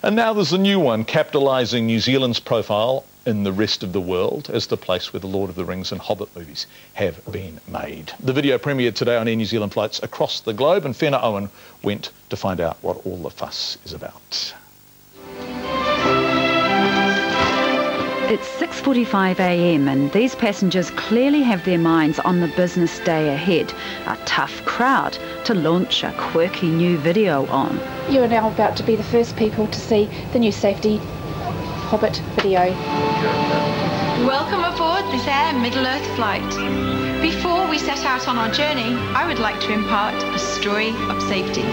And now there's a new one, capitalising New Zealand's profile in the rest of the world as the place where the Lord of the Rings and Hobbit movies have been made. The video premiered today on Air New Zealand flights across the globe, and Fiona Owen went to find out what all the fuss is about. It's 6:45 a.m. and these passengers clearly have their minds on the business day ahead. A tough crowd to launch a quirky new video on. You are now about to be the first people to see the new safety Hobbit video. Welcome aboard this Air Middle-earth flight. Before we set out on our journey, I would like to impart a story of safety.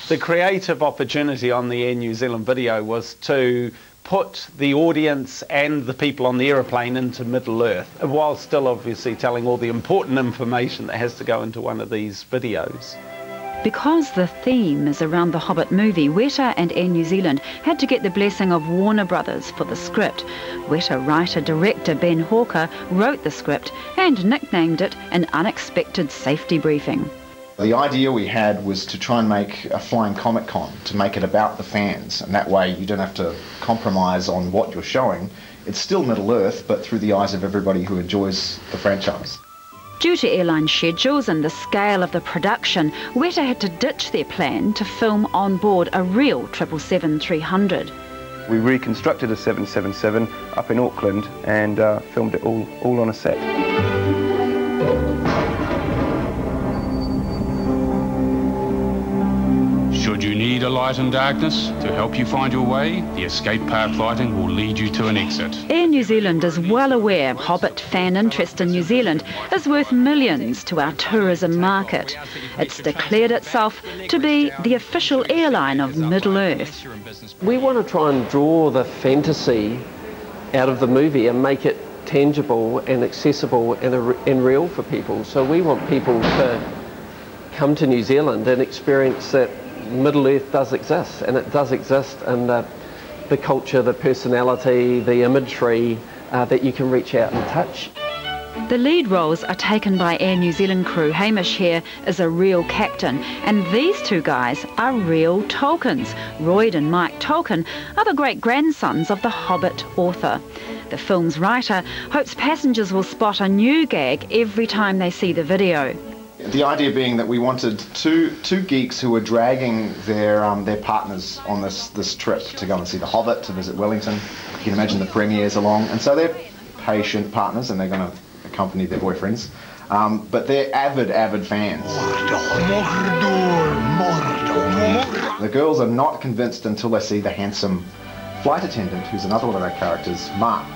The creative opportunity on the Air New Zealand video was to put the audience and the people on the aeroplane into Middle-earth, while still obviously telling all the important information that has to go into one of these videos. Because the theme is around the Hobbit movie, Weta and Air New Zealand had to get the blessing of Warner Brothers for the script. Weta writer-director Ben Hawker wrote the script and nicknamed it an unexpected safety briefing. The idea we had was to try and make a flying Comic-Con, to make it about the fans, and that way you don't have to compromise on what you're showing. It's still Middle-earth, but through the eyes of everybody who enjoys the franchise. Due to airline schedules and the scale of the production, Weta had to ditch their plan to film on board a real 777-300. We reconstructed a 777 up in Auckland and filmed it all on a set. Should you need a light in darkness to help you find your way, the escape path lighting will lead you to an exit. Air New Zealand is well aware Hobbit fan interest in New Zealand is worth millions to our tourism market. It's declared itself to be the official airline of Middle-earth. We want to try and draw the fantasy out of the movie and make it tangible and accessible and real for people. So we want people to come to New Zealand and experience that Middle-earth does exist, and it does exist in the culture, the personality, the imagery that you can reach out and touch. The lead roles are taken by Air New Zealand crew. Hamish here is a real captain, and these two guys are real Tolkiens. Roid and Mike Tolkien are the great-grandsons of the Hobbit author. The film's writer hopes passengers will spot a new gag every time they see the video. The idea being that we wanted two geeks who were dragging their partners on this trip to go and see The Hobbit, to visit Wellington. You can imagine the premieres along, and so they're patient partners and they're going to accompany their boyfriends, but they're avid fans. The girls are not convinced until they see the handsome flight attendant, who's another one of our characters, Mark,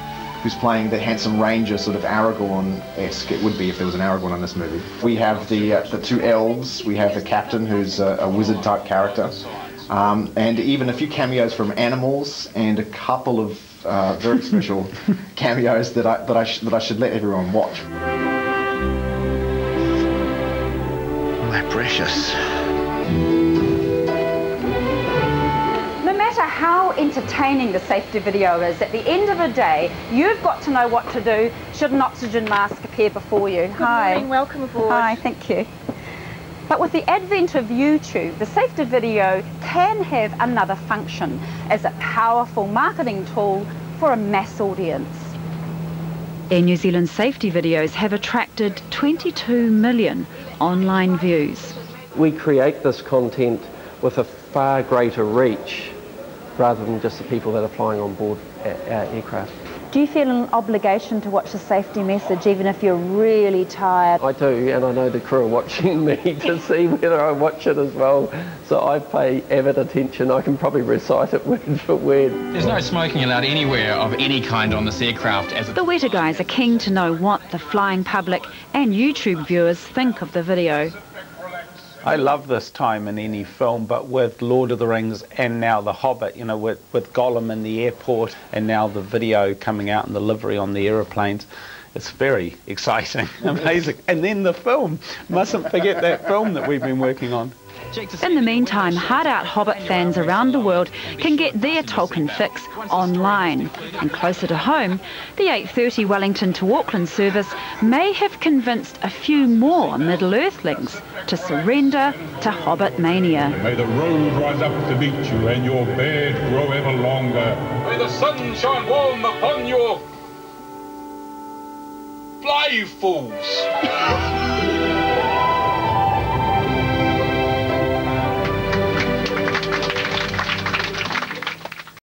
who's playing the handsome ranger, sort of Aragorn-esque. It would be if there was an Aragorn in this movie. We have the two elves, we have the captain, who's a wizard-type character, and even a few cameos from animals, and a couple of very special cameos that I should let everyone watch. Oh, they're precious. No matter how entertaining the safety video is, at the end of the day, you've got to know what to do should an oxygen mask appear before you. Good morning, welcome aboard. Hi, thank you. But with the advent of YouTube, the safety video can have another function as a powerful marketing tool for a mass audience. Air New Zealand safety videos have attracted 22 million online views. We create this content with a far greater reach rather than just the people that are flying on board our aircraft. Do you feel an obligation to watch the safety message even if you're really tired? I do, and I know the crew are watching me to see whether I watch it as well. So I pay avid attention. I can probably recite it word for word. There's no smoking allowed anywhere of any kind on this aircraft. The Weta guys are keen to know what the flying public and YouTube viewers think of the video. I love this time in any film, but with Lord of the Rings and now The Hobbit, you know, with Gollum in the airport and now the video coming out in the livery on the aeroplanes, it's very exciting, amazing. And then the film, mustn't forget that film that we've been working on. In the meantime, hard-out Hobbit fans around the world can get their Tolkien fix online. And closer to home, the 8:30 Wellington to Auckland service may have convinced a few more Middle-earthlings to surrender to Hobbit mania. May the road rise up to meet you and your bed grow ever longer. May the sun shine warm upon your... Fly, you fools!